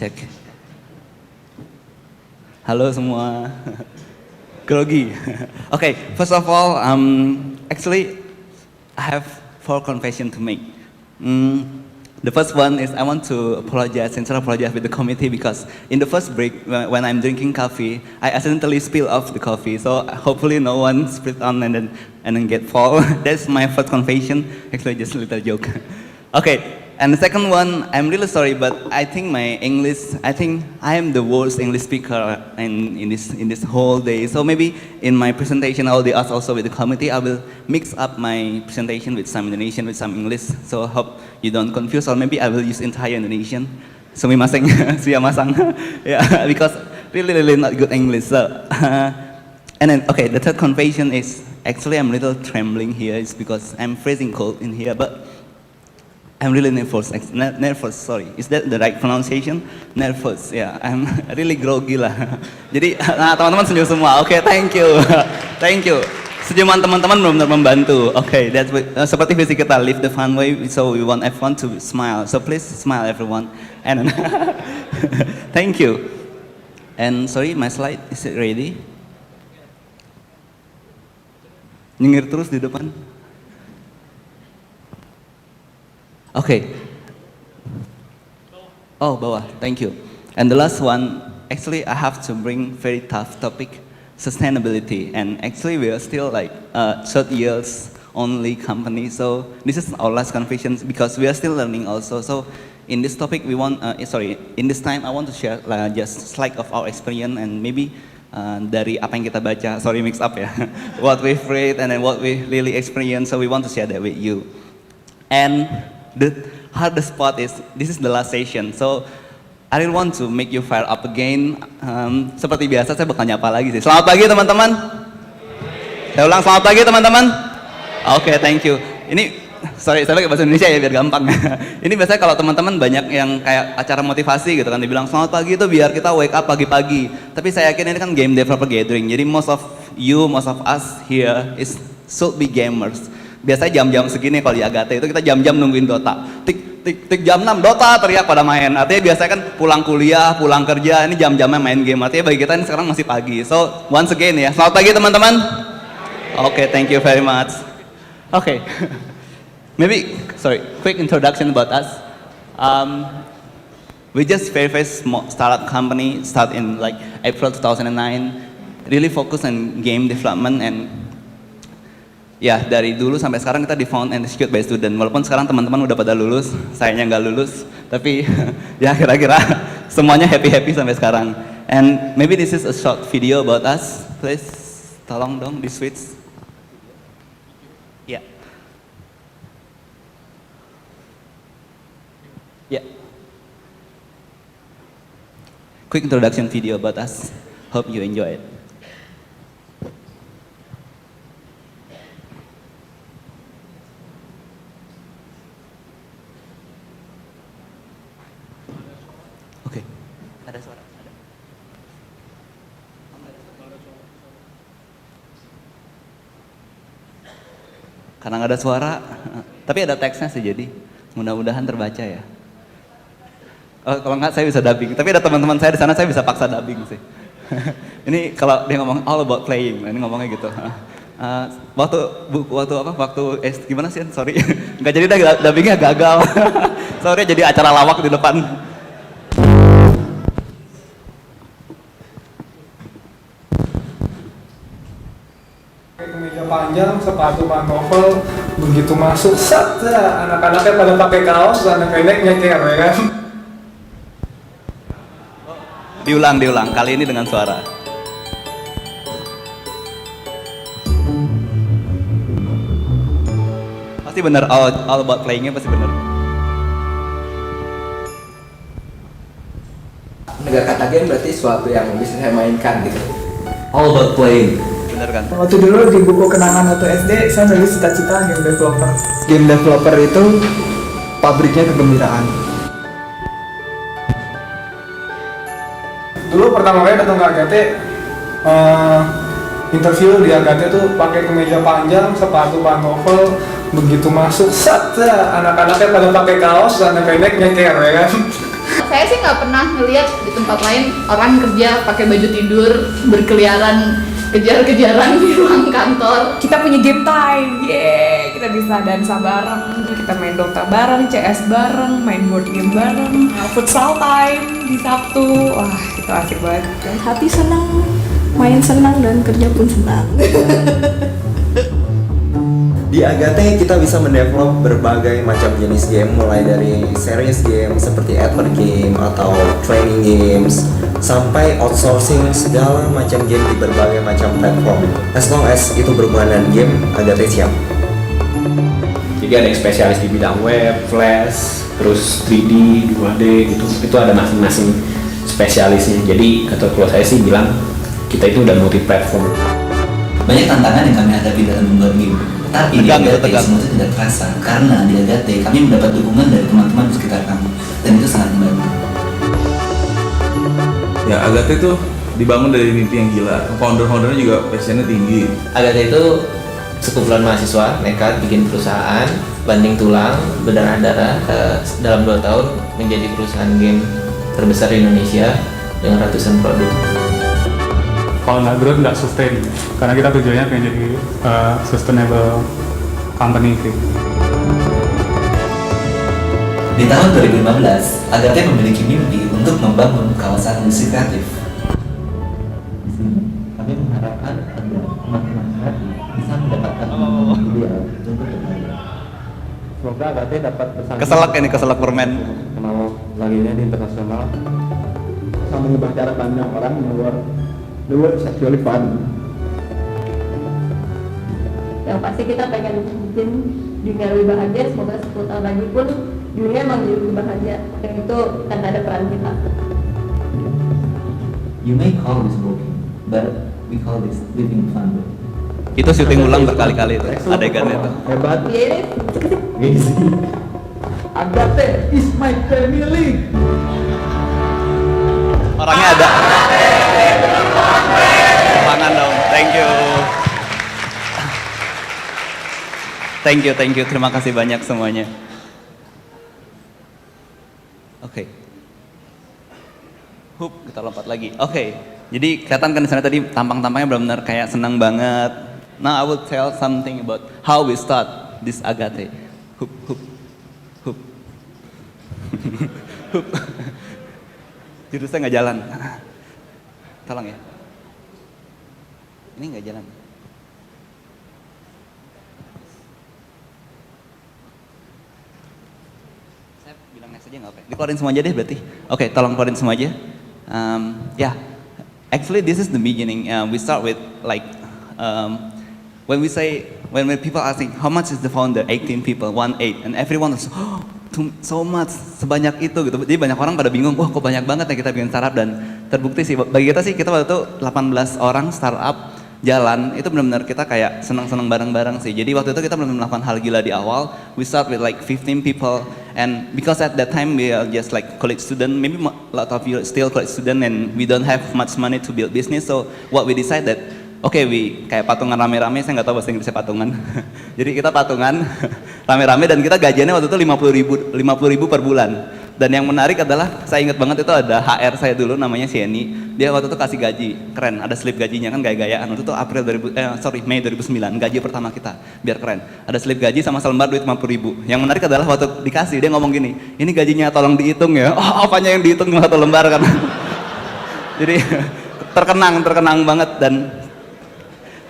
cek. Halo semua. Grogi. Okay, first of all, actually, I have 4 confessions to make. The first one is I want to sincerely apologize with the committee because in the first break, when I'm drinking coffee, I accidentally spill off the coffee. So hopefully no one spilled on and then get fall. That's my first confession. Actually, just a little joke. Okay, and the second one, I'm really sorry, but I think I am the worst English speaker in this whole day. So maybe in my presentation, I'll ask also with the committee, I will mix up my presentation with some Indonesian, with some English. So hope you don't confuse, or maybe I will use entire Indonesian. Sumimasen, sumimasen. Yeah, because really not good English. So, and then okay, the third confession is actually I'm a little trembling here. It's because I'm freezing cold in here, but I'm really nervous. Sorry, is that the right pronunciation? Nervous, yeah. I'm really groggy lah. Jadi, teman-teman senyum semua. Oke, thank you, thank you. Senyuman teman-teman benar-benar membantu. Oke, that's seperti visi kita, live the fun way. So we want everyone to smile. So please smile, everyone. And thank you. And sorry, my slide is it ready? Nyengir terus di depan. Okay. Oh, bawah. Thank you. And the last one, actually, I have to bring very tough topic, sustainability. And actually, we are still like third years only company. So this is our last confession because we are still learning also. So in this topic, in this time, I want to share just slide of our experience and maybe dari apa yang kita baca. Sorry, mix up ya. What we've read and then what we really experienced. So we want to share that with you. And the hardest part is, this is the last session, so I really want to make you fire up again. Seperti biasa, saya bakal nyapa lagi sih. Selamat pagi teman-teman. Saya ulang, selamat pagi teman-teman. Oke, thank you. Ini, sorry, saya pakai bahasa Indonesia ya biar gampang. Ini biasanya kalau teman-teman banyak yang kayak acara motivasi gitu kan, dibilang selamat pagi itu biar kita wake up pagi-pagi. Tapi saya yakin ini kan game developer gathering, jadi most of us here should be gamers. Biasanya jam-jam segini kalau di Agate itu kita jam-jam nungguin Dota. Tik jam 6 Dota teriak pada main. Artinya biasanya kan pulang kuliah, pulang kerja, ini jam-jamnya main game. Artinya bagi kita ini sekarang masih pagi. So once again ya, selamat pagi teman-teman. Okay, thank you very much. Okay, maybe quick introduction about us. We just very small startup company, start in like April 2009. Really focus on game development and ya, dari dulu sampai sekarang kita di found and execute by student. Walaupun sekarang teman-teman udah pada lulus, sayanya nggak lulus, tapi ya kira-kira semuanya happy sampai sekarang. And maybe this is a short video about us. Please, tolong dong di switch. Ya. Ya. Quick introduction video about us. Hope you enjoy it. Karena nggak ada suara, tapi ada teksnya sih, jadi mudah-mudahan terbaca ya. Oh, kalau nggak saya bisa dubbing, tapi ada teman-teman saya di sana, saya bisa paksa dubbing sih. Ini kalau dia ngomong all about playing, ini ngomongnya gitu. Waktu gimana sih? Sorry, nggak jadi dubbingnya gagal. Sorry, jadi acara lawak di depan. Kemeja panjang, sepatu pantofel, begitu masuk, set, anak-anaknya pada pakai kaos, anak pendek nyeker ya kan. Diulang, kali ini dengan suara. Pasti benar, all about playingnya pasti benar. Negara kata game berarti suatu yang bisa saya mainkan gitu. All about playing. Bener kan? Waktu dulu di buku kenangan waktu SD, saya nulis cita-cita game developer. Game developer itu pabriknya kegembiraan. Dulu pertama kali datang ke Agate, interview di Agate tuh pakai kemeja panjang, sepatu pantofel, begitu masuk, set, anak-anaknya pada pakai kaos, anak pendek nyeker ya kan. Saya sih nggak pernah ngeliat di tempat lain orang kerja pakai baju tidur berkeliaran kejar-kejaran di ruang kantor. Kita punya game time, yeay, kita bisa dansa bareng, kita main Dota bareng, CS bareng, main board game bareng, futsal time di Sabtu, wah itu asik banget. Hati senang, main senang dan kerja pun senang. Di Agate kita bisa mendevelop berbagai macam jenis game, mulai dari serious game seperti advert game atau training games, sampai outsourcing segala macam game di berbagai macam platform. As long as itu berhubungan dengan game, Agate siap. Jadi ada yang spesialis di bidang web, flash, terus 3D, 2D gitu. Itu ada masing-masing spesialisnya. Jadi kalau saya sih bilang kita itu udah multi platform. Banyak tantangan yang kami hadapi dalam membuat game. Tapi di Agate semua itu tidak terasa karena di Agate kami mendapat dukungan dari teman-teman di sekitar kami dan itu sangat membantu. Ya Agate itu dibangun dari mimpi yang gila. Founder-foundernya juga passionnya tinggi. Agate itu sekumpulan mahasiswa nekat bikin perusahaan, banting tulang, berdarah-darah dalam 2 tahun menjadi perusahaan game terbesar di Indonesia dengan ratusan produk. Kalau nggak growth nggak sustain, karena kita tujuannya pengen jadi sustainable company gitu. Di tahun 2015, Agate memiliki mimpi untuk membangun kawasan industri kreatif. Di sini, kami mengharapkan agar teman-teman kreatif bisa mendapatkan ideal untuk berbagi. Semoga Agate dapat bersama. Keselak ini, keselak permen. Kenal laginya di internasional. Bisa mengubah cara pandang orang the world is actually fun. Yang pasti kita pengen bikin dunia lebih bahagia, semoga 10 tahun lagi pun dunia emang jadi lebih bahagia, dan itu kan ada peran kita. You may call this working, but we call this living fun. Itu syuting ulang berkali-kali itu adegannya itu. Hebat. Iya ini. Agate is my family. Orangnya ada. Tangan dong. Thank you. Terima kasih banyak semuanya. Oke. Kita lompat lagi. Oke. Jadi kelihatan kan di sana tadi tampang-tampangnya benar-benar kayak senang banget. Now I will tell something about how we start this Agate. Hup. Jurusnya nggak jalan. Tolong ya. Ini nggak jalan. Saya bilang next aja nggak apa-apa. Dikeluarin semua aja deh berarti. Oke, tolong keluarin semua aja. Actually this is the beginning. We start with like when people asking how much is the founder, 18 people, 18, and everyone is so much, sebanyak itu gitu. Jadi banyak orang pada bingung, wah kok banyak banget ya kita bikin startup, dan terbukti sih bagi kita sih, kita waktu itu 18 orang startup jalan, itu benar-benar kita kayak senang-senang bareng-bareng sih. Jadi waktu itu kita benar-benar melakukan hal gila di awal. We start with like 15 people, and because at that time we are just like college student, maybe a lot of you still college student and we don't have much money to build business. So what we decided, we kayak patungan rame-rame, saya nggak tahu bahasa Inggrisnya patungan. Jadi kita patungan rame-rame dan kita gajiannya waktu itu 50 ribu per bulan. Dan yang menarik adalah, saya ingat banget itu ada HR saya dulu namanya Sieni. Dia waktu itu kasih gaji, keren, ada slip gajinya kan gaya-gayaan. Waktu itu Mei 2009, gaji pertama kita, biar keren. Ada slip gaji sama selembar duit 50 ribu. Yang menarik adalah waktu dikasih, dia ngomong gini, ini gajinya tolong dihitung ya. Oh, apanya yang dihitung cuma 1 lembar kan. Jadi terkenang banget. Dan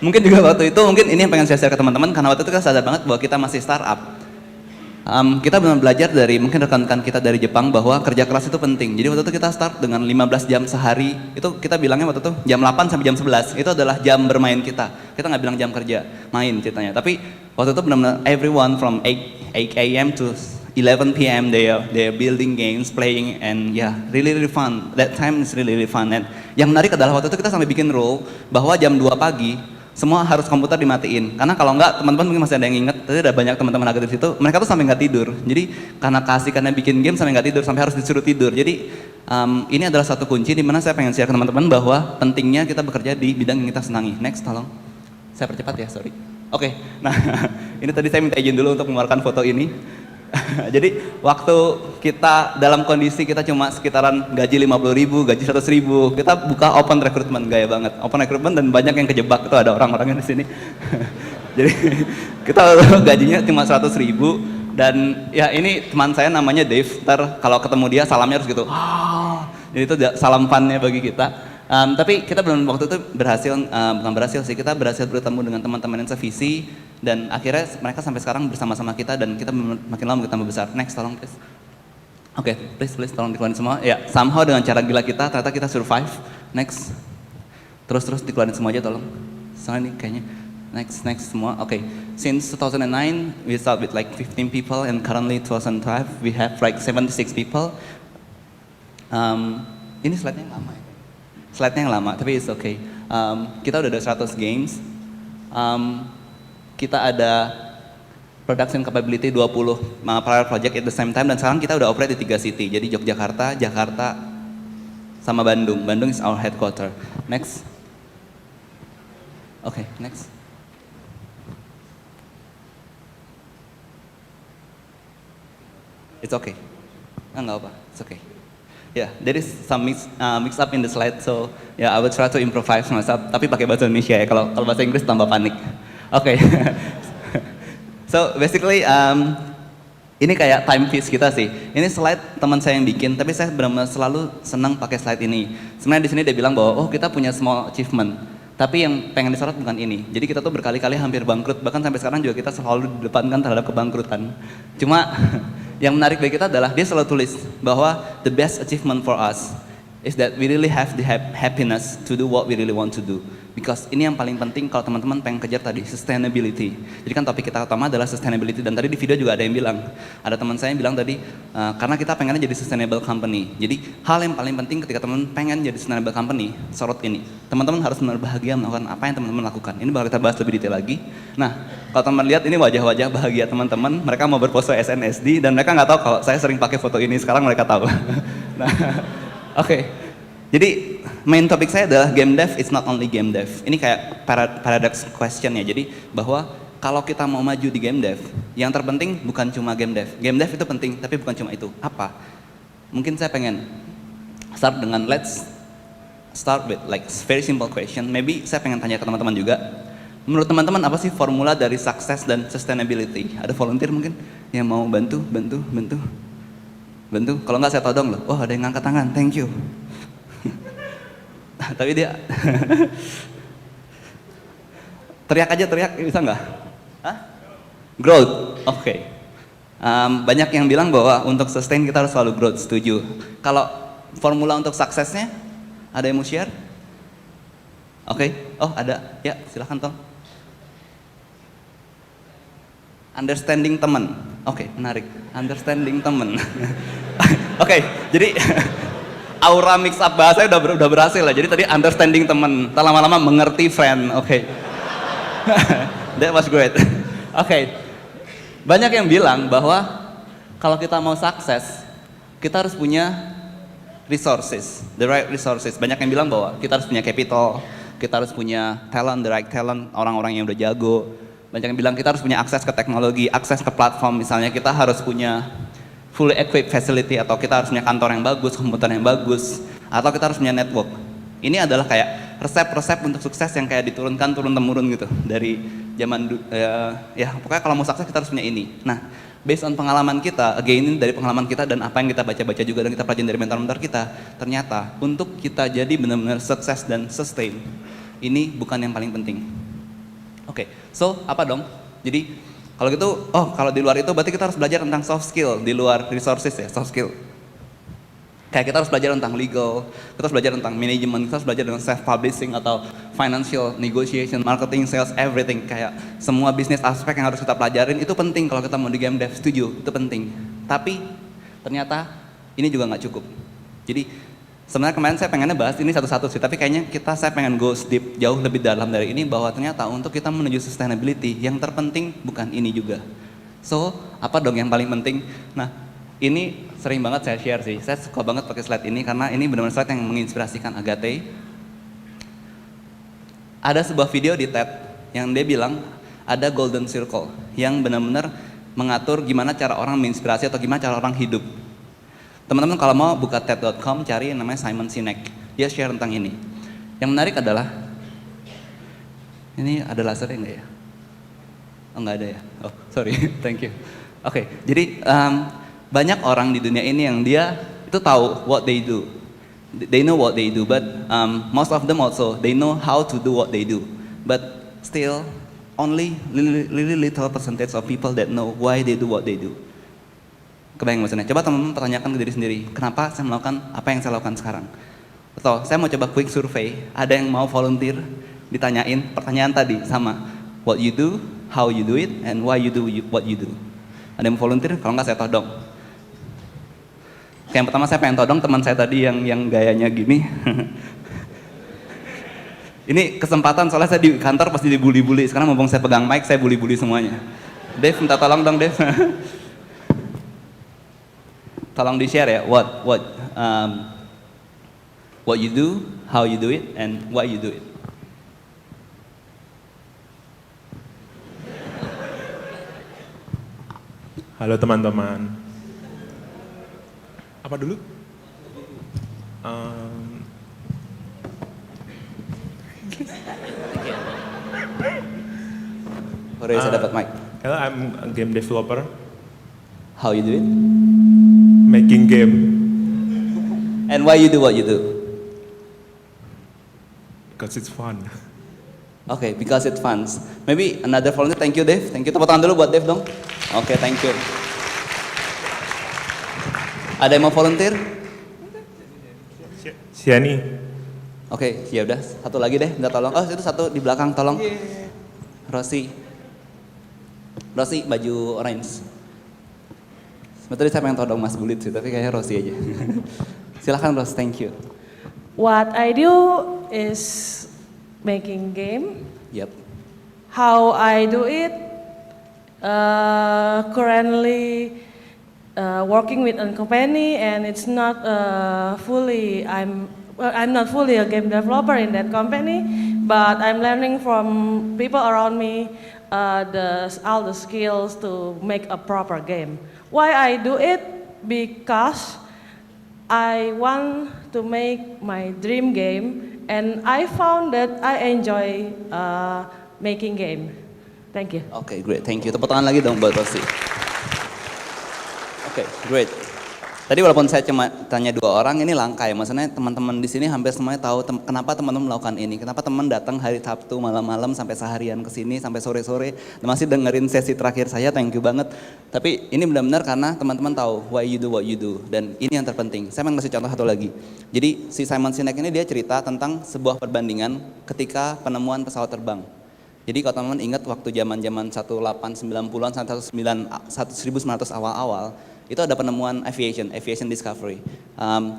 mungkin juga waktu itu, mungkin ini yang pengen saya share ke teman-teman, karena waktu itu kita sadar banget bahwa kita masih startup. Kita benar belajar dari mungkin rekan-rekan kita dari Jepang bahwa kerja keras itu penting. Jadi waktu itu kita start dengan 15 jam sehari. Itu kita bilangnya waktu itu jam 8 sampai jam 11. Itu adalah jam bermain kita. Kita nggak bilang jam kerja, main ceritanya. Tapi waktu itu benar-benar everyone from 8 a.m. to 11 p.m. they are building games, playing, and really fun. That time is really fun. And yang menarik adalah waktu itu kita sampai bikin rule bahwa jam 2 pagi semua harus komputer dimatiin, karena kalau enggak, teman-teman mungkin masih ada yang inget, tadi ada banyak teman-teman Agate di situ, mereka tuh sampai nggak tidur. Jadi karena bikin game sampai nggak tidur, sampai harus disuruh tidur. Jadi ini adalah satu kunci di mana saya pengen share ke teman-teman bahwa pentingnya kita bekerja di bidang yang kita senangi. Next, tolong. Saya percepat ya, sorry. Oke, nah ini tadi saya minta izin dulu untuk mengeluarkan foto ini. Jadi waktu kita dalam kondisi kita cuma sekitaran gaji 50.000, gaji 100.000, kita buka open recruitment, gaya banget. Open recruitment dan banyak yang kejebak, itu ada orang-orangnya di sini. Jadi kita gajinya cuma 100.000 dan ya ini teman saya namanya Dave. Ntar kalau ketemu dia salamnya harus gitu. Jadi itu salam funnya bagi kita. Tapi kita belum waktu itu berhasil, bukan berhasil sih, kita berhasil bertemu dengan teman-teman yang sevisi dan akhirnya mereka sampai sekarang bersama-sama kita dan kita makin lama tambah besar. Next, tolong please. Oke, please tolong dikeluarin semua. Ya, somehow dengan cara gila kita ternyata kita survive. Next. Terus dikeluarin semua aja tolong. Soalnya ini kayaknya next semua. Oke. Since 2009 we start with like 15 people and currently 2012 we have like 76 people. Ini slide-nya yang lama ya. Slide-nya yang lama, tapi it's okay. Kita udah ada 100 games. Kita ada production capability 20 parallel project at the same time dan sekarang kita udah operate di 3 city. Jadi Yogyakarta, Jakarta, sama Bandung. Bandung is our headquarter. Next. Okay, next. It's okay. Nggak apa, it's okay. Yeah, there is some mix up in the slide, so yeah, I will try to improvise myself. Tapi pakai bahasa Indonesia ya. Kalau bahasa Inggris tambah panik. Oke. So basically, ini kayak time piece kita sih. Ini slide teman saya yang bikin, tapi saya benar-benar selalu senang pakai slide ini. Sebenarnya di sini dia bilang bahwa kita punya small achievement, tapi yang pengen disorot bukan ini. Jadi kita tuh berkali-kali hampir bangkrut, bahkan sampai sekarang juga kita selalu didepankan terhadap kebangkrutan. Cuma yang menarik bagi kita adalah dia selalu tulis bahwa the best achievement for us is that we really have the happiness to do what we really want to do. Because ini yang paling penting kalau teman-teman pengen kejar tadi, sustainability. Jadi kan topik kita utama adalah sustainability dan tadi di video juga ada yang bilang, ada teman saya yang bilang tadi, karena kita pengennya jadi sustainable company. Jadi hal yang paling penting ketika teman pengen jadi sustainable company, sorot ini. Teman-teman harus benar bahagia melakukan apa yang teman-teman lakukan. Ini bakal kita bahas lebih detail lagi. Nah, kalau teman lihat ini wajah-wajah bahagia teman-teman, mereka mau berpose SNSD dan mereka nggak tahu kalau saya sering pakai foto ini, sekarang mereka tahu. Nah, oke. Jadi main topik saya adalah game dev, it's not only game dev. Ini kayak paradox question ya. Jadi bahwa kalau kita mau maju di game dev, yang terpenting bukan cuma game dev. Game dev itu penting, tapi bukan cuma itu. Apa? Mungkin saya pengen start dengan let's start with like very simple question. Maybe saya pengen tanya ke teman-teman juga. Menurut teman-teman apa sih formula dari sukses dan sustainability? Ada volunteer mungkin yang mau bantu? Kalau nggak saya todong loh. Oh, ada yang ngangkat tangan. Thank you. Tapi dia teriak bisa nggak? Growth, oke. Banyak yang bilang bahwa untuk sustain kita harus selalu growth, setuju. Kalau formula untuk suksesnya, ada yang mau share? Oke, oh ada, ya silahkan Tom. Understanding teman, oke, menarik. Understanding teman. Oke, jadi aura mix up bahasa udah berhasil lah. Jadi tadi understanding teman, lama-lama mengerti friend. Oke. That was great. Oke. Banyak yang bilang bahwa kalau kita mau sukses, kita harus punya resources, the right resources. Banyak yang bilang bahwa kita harus punya capital, kita harus punya talent, the right talent, orang-orang yang udah jago. Banyak yang bilang kita harus punya akses ke teknologi, akses ke platform. Misalnya kita harus punya fully equipped facility, atau kita harus punya kantor yang bagus, komputer yang bagus, atau kita harus punya network. Ini adalah kayak resep-resep untuk sukses yang kayak diturunkan turun-temurun gitu dari zaman ya pokoknya kalau mau sukses kita harus punya ini. Nah, based on pengalaman kita, again dari pengalaman kita dan apa yang kita baca-baca juga dan kita pelajari dari mentor-mentor kita, ternyata untuk kita jadi benar-benar sukses dan sustain, ini bukan yang paling penting. Oke, so apa dong? Jadi kalau gitu, kalau di luar itu berarti kita harus belajar tentang soft skill, di luar resources ya, soft skill. Kayak kita harus belajar tentang legal, kita harus belajar tentang management, kita harus belajar tentang self-publishing atau financial, negotiation, marketing, sales, everything. Kayak semua bisnis aspek yang harus kita pelajarin, itu penting kalau kita mau di game dev, setuju, itu penting. Tapi ternyata ini juga nggak cukup. Jadi sebenarnya kemarin saya pengennya bahas ini satu-satu sih, tapi kayaknya saya pengen go deep, jauh lebih dalam dari ini, bahwa ternyata untuk kita menuju sustainability, yang terpenting bukan ini juga. So, apa dong yang paling penting? Nah, ini sering banget saya share sih, saya suka banget pakai slide ini, karena ini benar-benar slide yang menginspirasikan Agate. Ada sebuah video di TED, yang dia bilang, ada golden circle, yang benar-benar mengatur gimana cara orang menginspirasi atau gimana cara orang hidup. Teman-teman kalau mau buka TED.com cari yang namanya Simon Sinek, dia share tentang ini. Yang menarik adalah, ini ada lasernya nggak ya? Oh nggak ada ya? Oh sorry, thank you. Oke, jadi banyak orang di dunia ini yang dia itu tahu what they do. They know what they do, but most of them also they know how to do what they do. But still, only really little percentage of people that know why they do what they do. Kebayang maksudnya? Coba teman-teman pertanyakan ke diri sendiri, kenapa saya melakukan apa yang saya lakukan sekarang? Atau saya mau coba quick survey, ada yang mau volunteer? Ditanyain pertanyaan tadi sama what you do, how you do it, and why you do what you do. Ada yang mau volunteer? Kalau nggak saya todong. Yang pertama saya pengen todong teman saya tadi yang gayanya gini. Ini kesempatan soalnya saya di kantor pasti dibully-bully. Sekarang mumpung saya pegang mic, saya bully-bully semuanya. Dev, minta tolong dong Dev. Tolong di-share ya what you do, how you do it, and why you do it. Halo teman-teman. Apa dulu? Sorry, saya dapat mic. Hello, I'm a game developer. How you do it? Making game. And why you do what you do? Because it's fun. Okay, because it's fun. Maybe another volunteer. Thank you, Dave. Thank you. Tepuk tangan dulu buat Dave dong. Okay, thank you. Ada yang mau volunteer? Siani. Oke, ya udah. Satu lagi deh, minta tolong. Oh, itu satu di belakang, tolong. Rosi. Rosi, baju orange. Sebetulnya saya pengen todong Mas Bulit sih, tapi kayaknya Rosi aja. Silakan Ros, thank you. What I do is making game. Yep. How I do it? Currently working with a company, and it's not fully. I'm not fully a game developer in that company, but I'm learning from people around me all the skills to make a proper game. Why I do it? Because I want to make my dream game, and I found that I enjoy making game. Thank you. Okay, great. Thank you. Tepuk tangan lagi dong buat Rosi. Okay, great. Tadi walaupun saya cuma tanya 2 orang, ini langka ya. Maksudnya teman-teman di sini hampir semuanya tahu kenapa teman-teman melakukan ini. Kenapa teman datang hari Sabtu malam-malam sampai seharian ke sini sampai sore-sore dan masih dengerin sesi terakhir saya. Thank you banget. Tapi ini benar-benar karena teman-teman tahu why you do what you do, dan ini yang terpenting. Saya mau kasih contoh satu lagi. Jadi si Simon Sinek ini dia cerita tentang sebuah perbandingan ketika penemuan pesawat terbang. Jadi kalau teman-teman ingat waktu zaman-zaman 1890-an sampai 1900 awal-awal, itu ada penemuan aviation discovery.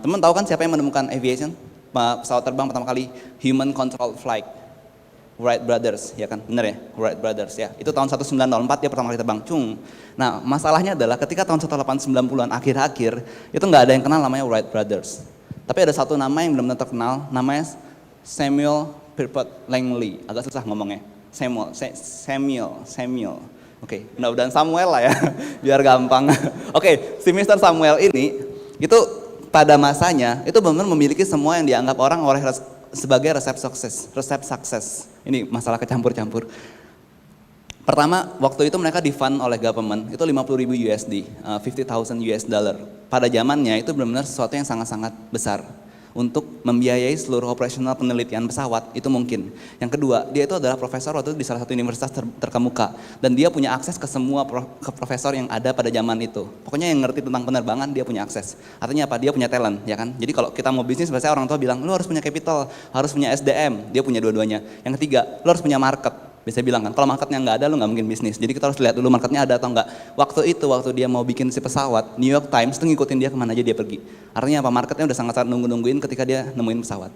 Teman tahu kan siapa yang menemukan aviation? Pesawat terbang pertama kali, human controlled flight. Wright Brothers, ya kan? Bener ya? Wright Brothers ya. Itu tahun 1904 dia pertama kali terbang. Nah, masalahnya adalah ketika tahun 1890-an akhir-akhir, itu nggak ada yang kenal namanya Wright Brothers. Tapi ada satu nama yang benar-benar terkenal, namanya Samuel Pierpont Langley. Agak susah ngomongnya. Samuel. Oke, mudah-mudahan Samuel lah ya, biar gampang. Oke, si Mr. Samuel ini, itu pada masanya, itu benar-benar memiliki semua yang dianggap orang sebagai resep sukses. Ini masalah kecampur-campur. Pertama, waktu itu mereka di-fund oleh government, itu 50.000 USD, 50,000 US dollar. Pada zamannya itu benar-benar sesuatu yang sangat-sangat besar. Untuk membiayai seluruh operasional penelitian pesawat, itu mungkin. Yang kedua, dia itu adalah profesor waktu itu di salah satu universitas terkemuka. Dan dia punya akses ke semua profesor yang ada pada zaman itu. Pokoknya yang ngerti tentang penerbangan, dia punya akses. Artinya apa? Dia punya talent, ya kan? Jadi kalau kita mau bisnis, biasanya orang tua bilang, lu harus punya capital, harus punya SDM. Dia punya dua-duanya. Yang ketiga, lu harus punya market. Biasa bilang kan, kalau marketnya nggak ada, lu nggak mungkin bisnis. Jadi kita harus lihat dulu marketnya ada atau nggak. Waktu dia mau bikin si pesawat, New York Times tuh ngikutin dia kemana aja dia pergi. Artinya apa? Marketnya udah sangat-sangat nungguin ketika dia nemuin pesawat.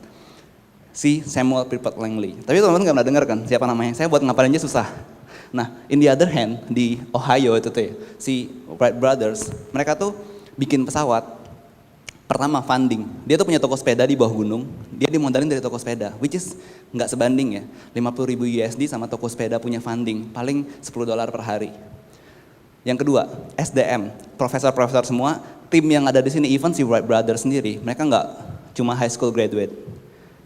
Si Samuel Pierpont Langley. Tapi teman-teman nggak pernah dengar kan siapa namanya? Saya buat ngapalin aja susah. Nah, in the other hand, di Ohio itu tuh ya, si Wright Brothers, mereka tuh bikin pesawat. Pertama funding, dia tuh punya toko sepeda di bawah gunung, dia dimodalin dari toko sepeda, which is nggak sebanding ya, 50.000 USD sama toko sepeda punya funding, paling $10 per hari. Yang kedua, SDM, profesor-profesor semua, tim yang ada di sini, even si Wright Brothers sendiri, mereka nggak cuma high school graduate.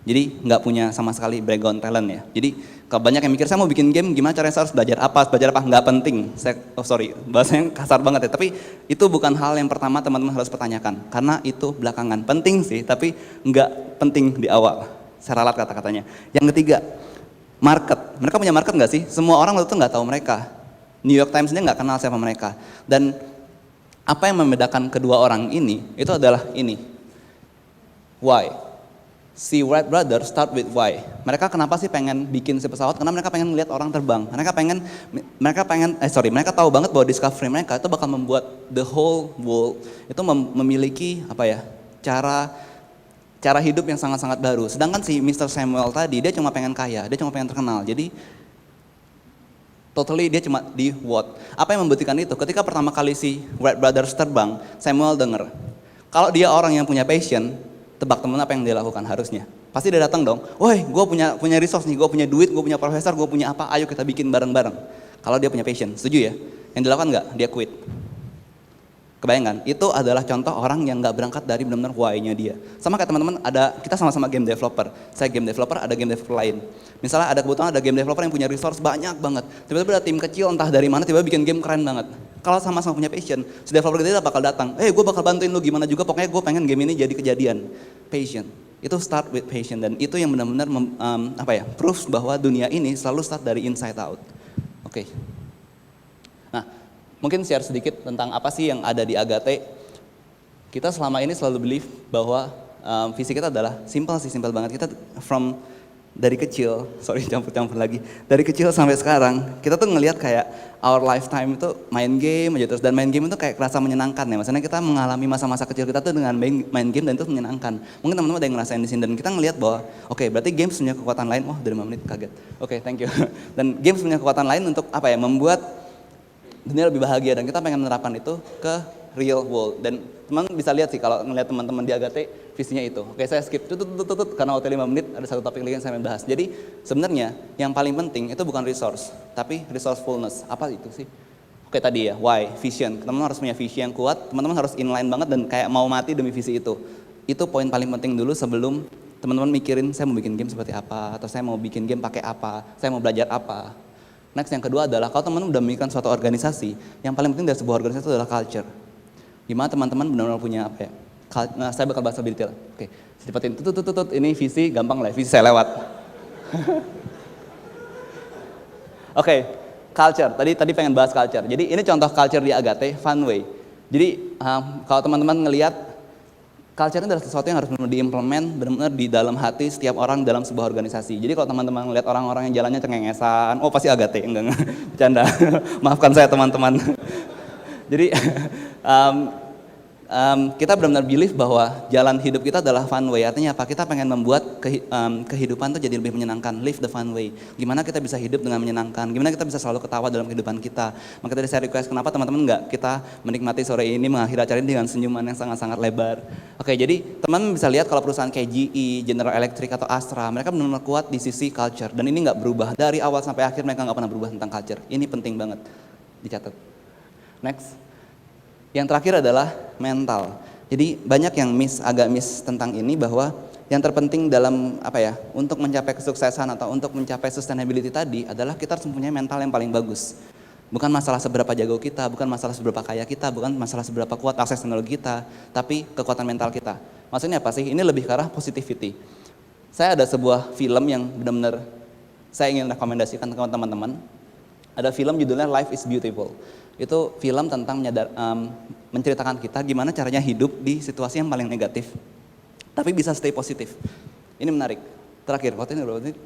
Jadi nggak punya sama sekali background talent ya. Jadi kalau banyak yang mikir saya mau bikin game, gimana caranya saya harus belajar apa, nggak penting. Bahasanya kasar banget ya. Tapi itu bukan hal yang pertama teman-teman harus pertanyakan, karena itu belakangan. Penting sih, tapi nggak penting di awal. Saya ralat kata-katanya. Yang ketiga, market. Mereka punya market nggak sih? Semua orang waktu itu nggak tahu mereka. New York Times ini nggak kenal siapa mereka. Dan apa yang membedakan kedua orang ini, itu adalah ini. Why? Si Wright Brothers start with why. Mereka kenapa sih pengen bikin si pesawat? Karena mereka pengen melihat orang terbang. Mereka tahu banget bahwa discovery mereka itu bakal membuat the whole world itu memiliki cara hidup yang sangat-sangat baru. Sedangkan si Mr. Samuel tadi dia cuma pengen kaya, dia cuma pengen terkenal. Jadi totally dia cuma di what. Apa yang membuktikan itu? Ketika pertama kali si Wright Brothers terbang, Samuel denger. Kalau dia orang yang punya passion, tebak temen apa yang dia lakukan harusnya? Pasti dia datang dong, woi gue punya resource nih, gue punya duit, gue punya profesor, gue punya apa, ayo kita bikin bareng-bareng. Kalau dia punya passion, setuju ya? Yang dilakukan nggak? Dia quit. Kebayangkan? Itu adalah contoh orang yang nggak berangkat dari benar-benar why-nya dia. Sama kayak teman-teman, kita sama-sama game developer. Saya game developer, ada game developer lain. Misalnya kebetulan ada game developer yang punya resource banyak banget. Tiba-tiba ada tim kecil entah dari mana, tiba-tiba bikin game keren banget. Kalau sama-sama punya passion, si developer gede bakal datang. Gue bakal bantuin lu gimana juga, pokoknya gue pengen game ini jadi kejadian. Passion. Itu start with passion, dan itu yang benar-benar proof bahwa dunia ini selalu start dari inside out. Oke. Nah, mungkin share sedikit tentang apa sih yang ada di Agate. Kita selama ini selalu believe bahwa visi kita adalah simple banget. Kita dari kecil, campur lagi. Dari kecil sampai sekarang, kita tuh ngelihat kayak our lifetime itu main game aja terus. Dan main game itu kayak kerasa menyenangkan ya. Maksudnya kita mengalami masa-masa kecil kita tuh dengan main game dan itu menyenangkan. Mungkin teman-teman ada yang ngerasain di sini dan kita ngelihat bahwa oke, berarti games punya kekuatan lain. Wah, dari 5 menit kaget. Oke, thank you. Dan games punya kekuatan lain untuk membuat dunia lebih bahagia, dan kita pengen menerapkan itu ke real world. Dan teman bisa lihat sih kalau ngelihat teman-teman di Agate visinya itu. Oke, saya skip karena waktu 5 menit ada satu topik lagi yang saya mau bahas. Jadi sebenarnya yang paling penting itu bukan resource, tapi resourcefulness. Apa itu sih? Oke, tadi ya, why, vision. Teman-teman harus punya visi yang kuat, teman-teman harus inline banget dan kayak mau mati demi visi itu. Itu poin paling penting dulu sebelum teman-teman mikirin saya mau bikin game seperti apa, atau saya mau bikin game pakai apa, saya mau belajar apa. Next, yang kedua adalah kalau teman-teman udah memikirkan suatu organisasi, yang paling penting dari sebuah organisasi itu adalah culture. Gimana teman-teman benar-benar punya Nah, saya bakal bahas lebih detail. Oke, cepetin. Ini visi, gampang lah. Visi saya lewat. Oke, culture. Tadi pengen bahas culture. Jadi ini contoh culture di Agate, fun way. Jadi kalau teman-teman ngelihat, culture ini adalah sesuatu yang harus benar-benar diimplement, benar-benar di dalam hati setiap orang dalam sebuah organisasi. Jadi kalau teman-teman ngelihat orang-orang yang jalannya cengengesan, oh pasti Agate, enggak, bercanda. Maafkan saya teman-teman. Jadi kita benar-benar believe bahwa jalan hidup kita adalah fun way. Artinya apa? Kita pengen membuat kehidupan itu jadi lebih menyenangkan. Live the fun way. Gimana kita bisa hidup dengan menyenangkan? Gimana kita bisa selalu ketawa dalam kehidupan kita? Maka tadi saya request, kenapa teman-teman enggak kita menikmati sore ini mengakhiri acara ini dengan senyuman yang sangat-sangat lebar. Oke, jadi teman-teman bisa lihat kalau perusahaan kayak GE, General Electric atau Astra, mereka benar-benar kuat di sisi culture. Dan ini enggak berubah. Dari awal sampai akhir mereka enggak pernah berubah tentang culture. Ini penting banget dicatat. Next. Yang terakhir adalah mental. Jadi banyak yang agak miss tentang ini, bahwa yang terpenting dalam untuk mencapai kesuksesan atau untuk mencapai sustainability tadi adalah kita harus mempunyai mental yang paling bagus. Bukan masalah seberapa jago kita, bukan masalah seberapa kaya kita, bukan masalah seberapa kuat akses teknologi kita, tapi kekuatan mental kita. Maksudnya apa sih? Ini lebih ke arah positivity. Saya ada sebuah film yang benar-benar saya ingin rekomendasikan ke teman-teman. Ada film judulnya Life is Beautiful. Itu film tentang menceritakan kita gimana caranya hidup di situasi yang paling negatif, tapi bisa stay positif. Ini menarik. Terakhir, waktu ini berapa menit?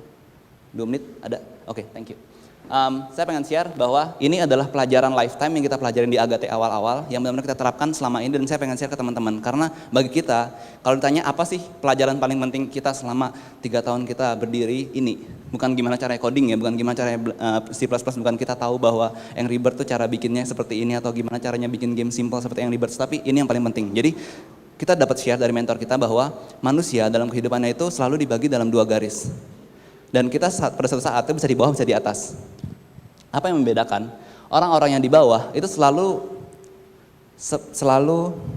2 menit? Ada? Oke, thank you. Saya pengen share bahwa ini adalah pelajaran lifetime yang kita pelajarin di Agate awal-awal, yang benar-benar kita terapkan selama ini, dan saya pengen share ke teman-teman. Karena bagi kita, kalau ditanya apa sih pelajaran paling penting kita selama 3 tahun kita berdiri ini, bukan gimana caranya coding ya, bukan gimana caranya C++, bukan kita tahu bahwa Angry Birds tuh cara bikinnya seperti ini, atau gimana caranya bikin game simple seperti Angry Birds, tapi ini yang paling penting. Jadi kita dapat share dari mentor kita bahwa manusia dalam kehidupannya itu selalu dibagi dalam 2 garis. Dan kita pada suatu saat itu bisa di bawah, bisa di atas. Apa yang membedakan? Orang-orang yang di bawah itu selalu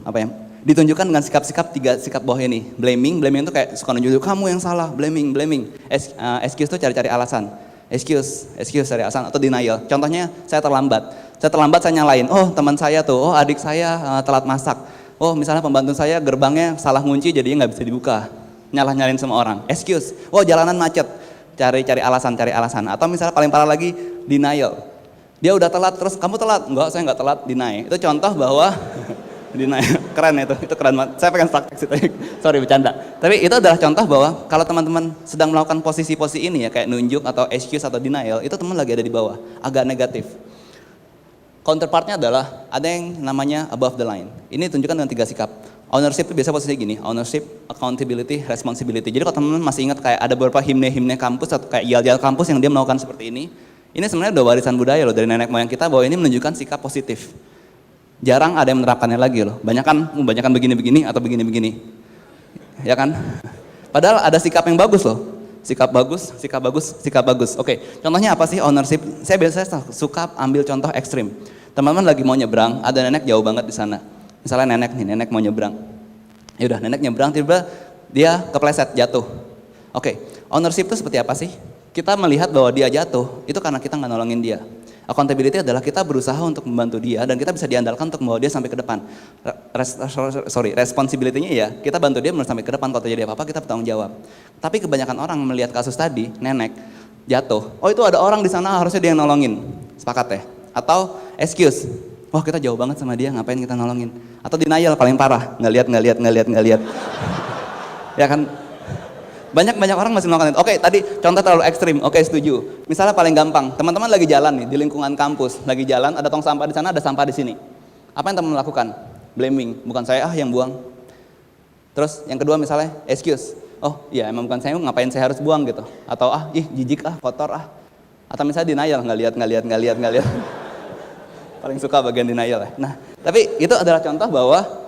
apa ya? Ditunjukkan dengan sikap-sikap 3 sikap bawah ini. Blaming itu kayak suka nunjuk kamu yang salah, blaming. Excuse itu cari-cari alasan. Excuse cari alasan atau denial. Contohnya saya terlambat, saya nyalain. Oh teman saya tuh, oh adik saya telat masak. Oh misalnya pembantu saya gerbangnya salah ngunci jadinya nggak bisa dibuka. Nyalain semua orang. Excuse. Oh jalanan macet. Cari alasan. Atau misalnya paling parah lagi denial. Dia udah telat terus kamu telat. Enggak, saya nggak telat, deny. Itu contoh bahwa deny. Keren itu keren banget. Saya pengen praktek sih tadi. Sorry bercanda. Tapi itu adalah contoh bahwa kalau teman-teman sedang melakukan posisi-posisi ini ya kayak nunjuk atau excuse atau denial, itu teman lagi ada di bawah, agak negatif. Counterpartnya adalah ada yang namanya above the line. Ini ditunjukkan dengan 3 sikap. Ownership itu biasa posisinya gini, ownership, accountability, responsibility. Jadi kalau teman-teman masih ingat kayak ada beberapa himne kampus atau kayak yel-yel kampus yang dia melakukan seperti ini sebenarnya udah warisan budaya loh dari nenek moyang kita bahwa ini menunjukkan sikap positif. Jarang ada yang menerapkannya lagi loh. Banyakan begini-begini atau begini-begini. Ya kan? Padahal ada sikap yang bagus loh. Sikap bagus. Oke, contohnya apa sih ownership? Saya biasanya suka ambil contoh ekstrim. Teman-teman lagi mau nyebrang, ada nenek jauh banget di sana. Misalnya nenek mau nyebrang. Ya udah, nenek nyebrang tiba-tiba dia kepleset jatuh. Oke, ownership itu seperti apa sih? Kita melihat bahwa dia jatuh, itu karena kita nggak nolongin dia. Accountability adalah kita berusaha untuk membantu dia dan kita bisa diandalkan untuk membawa dia sampai ke depan. Responsibility-nya ya, kita bantu dia sampai ke depan, kalau terjadi apa-apa kita bertanggung jawab. Tapi kebanyakan orang melihat kasus tadi, nenek jatuh, oh itu ada orang di sana harusnya dia yang nolongin. Sepakat ya? Atau excuse, wah kita jauh banget sama dia, ngapain kita nolongin? Atau denial paling parah, nggak lihat. Ya kan? Banyak orang masih melakukan itu. Oke, tadi contoh terlalu ekstrim. Oke, setuju. Misalnya paling gampang, teman-teman lagi jalan nih di lingkungan kampus, lagi jalan ada tong sampah di sana, ada sampah di sini. Apa yang teman lakukan? Blaming, bukan saya yang buang. Terus yang kedua misalnya excuse. Oh, iya emang bukan saya, ngapain saya harus buang gitu. Atau jijik kotor Atau misalnya denial, nggak lihat. Paling suka bagian denial ya. Nah, tapi itu adalah contoh bahwa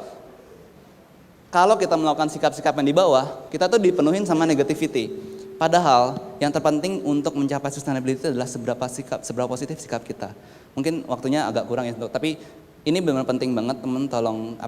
kalau kita melakukan sikap-sikap yang di bawah, kita tuh dipenuhin sama negativity. Padahal yang terpenting untuk mencapai sustainability adalah seberapa positif sikap kita. Mungkin waktunya agak kurang ya, tapi ini benar-benar penting banget teman tolong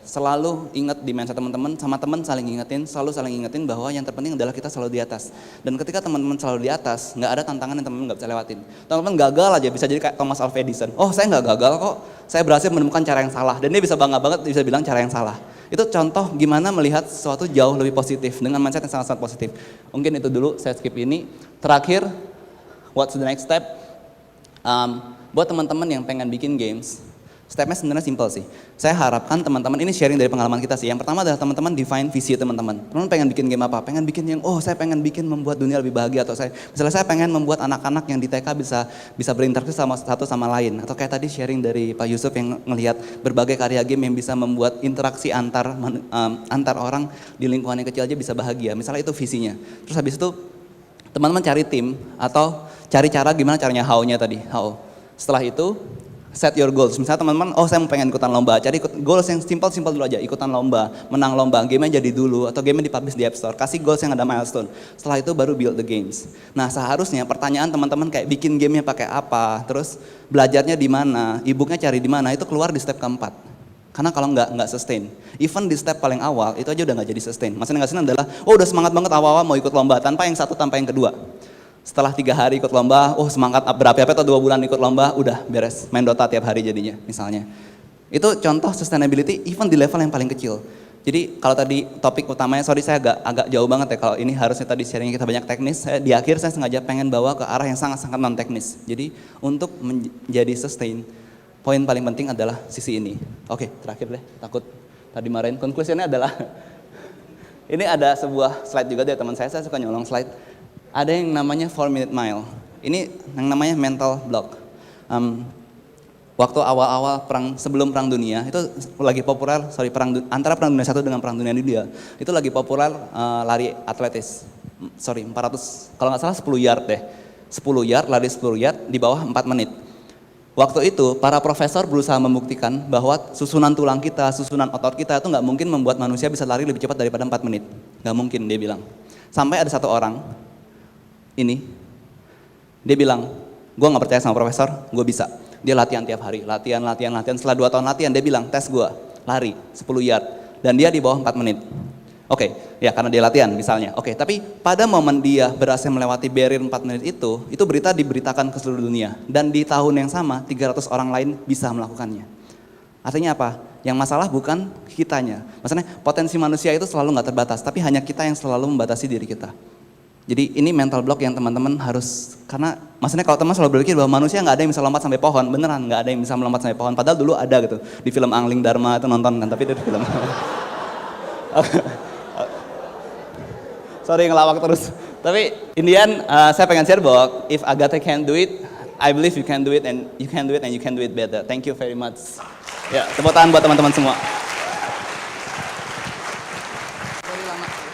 selalu ingat di mindset teman-teman, sama teman selalu saling ingetin bahwa yang terpenting adalah kita selalu di atas. Dan ketika teman-teman selalu di atas, nggak ada tantangan yang teman-teman nggak bisa lewatin. Teman-teman gagal aja bisa jadi kayak Thomas Alva Edison. Oh saya nggak gagal kok, saya berhasil menemukan cara yang salah. Dan dia bisa bangga banget bisa bilang cara yang salah. Itu contoh gimana melihat sesuatu jauh lebih positif dengan mindset yang sangat-sangat positif. Mungkin itu dulu, saya skip ini. Terakhir, what's the next step? Buat teman-teman yang pengen bikin games, stepnya sebenarnya simple sih. Saya harapkan teman-teman, ini sharing dari pengalaman kita sih. Yang pertama adalah teman-teman define visi teman-teman. Teman-teman pengen bikin game apa? Pengen bikin yang, saya pengen bikin membuat dunia lebih bahagia. Atau misalnya saya pengen membuat anak-anak yang di TK bisa berinteraksi satu sama lain. Atau kayak tadi sharing dari Pak Yusuf yang ngelihat berbagai karya game yang bisa membuat interaksi antar orang di lingkungan yang kecil aja bisa bahagia. Misalnya itu visinya. Terus habis itu teman-teman cari tim atau cari cara gimana caranya how-nya tadi. How. Setelah itu set your goals. Misalnya teman-teman, saya mau pengen ikutan lomba, cari goals yang simple dulu aja, ikutan lomba, menang lomba, game-nya jadi dulu, atau game-nya dipublish di App Store, kasih goals yang ada milestone. Setelah itu baru build the games. Nah seharusnya pertanyaan teman-teman kayak bikin game-nya pakai apa, terus belajarnya di mana, e-booknya cari di mana, itu keluar di step keempat. Karena kalau nggak sustain, even di step paling awal itu aja udah nggak jadi sustain. Maksudnya nggak sustain adalah, udah semangat banget awal-awal mau ikut lomba, tanpa yang satu, tanpa yang kedua. Setelah 3 hari ikut lomba, semangat berapi-api atau 2 bulan ikut lomba, udah beres, main Dota tiap hari jadinya misalnya. Itu contoh sustainability even di level yang paling kecil. Jadi kalau tadi topik utamanya, sorry saya agak jauh banget ya, kalau ini harusnya tadi sharing kita banyak teknis, di akhir saya sengaja pengen bawa ke arah yang sangat-sangat non teknis. Jadi untuk menjadi sustain, poin paling penting adalah sisi ini. Oke, terakhir deh, takut tadi marahin. Conclusionnya adalah, ini ada sebuah slide juga dari teman saya suka nyolong slide. Ada yang namanya 4-minute mile. Ini yang namanya mental block. Waktu awal-awal sebelum perang dunia itu lagi populer, antara perang dunia 1 dengan perang dunia 2 itu lagi populer lari atletis. 400, kalau nggak salah 10 yard deh. 10 yard, lari 10 yard di bawah 4 menit. Waktu itu para profesor berusaha membuktikan bahwa susunan tulang kita, susunan otot kita itu nggak mungkin membuat manusia bisa lari lebih cepat daripada 4 menit. Nggak mungkin, dia bilang. Sampai ada satu orang, dia bilang, gue nggak percaya sama profesor, gue bisa. Dia latihan tiap hari, latihan. Setelah 2 tahun latihan, dia bilang, tes gue, lari 10 yard. Dan dia di bawah 4 menit. Oke, ya karena dia latihan misalnya. Oke, tapi pada momen dia berhasil melewati barrier 4 menit itu berita diberitakan ke seluruh dunia. Dan di tahun yang sama, 300 orang lain bisa melakukannya. Artinya apa? Yang masalah bukan kitanya. Maksudnya potensi manusia itu selalu nggak terbatas, tapi hanya kita yang selalu membatasi diri kita. Jadi ini mental block yang teman-teman harus, karena maksudnya kalau teman selalu berpikir bahwa manusia nggak ada yang bisa lompat sampai pohon, beneran nggak ada yang bisa melompat sampai pohon. Padahal dulu ada gitu, di film Angling Dharma itu nonton kan, tapi itu film. Sorry ngelawak terus. Tapi in the end, saya pengen share bahwa if Agatha can do it, I believe you can do it and you can do it and you can do it better. Thank you very much. Ya, tepuk tangan buat teman-teman semua.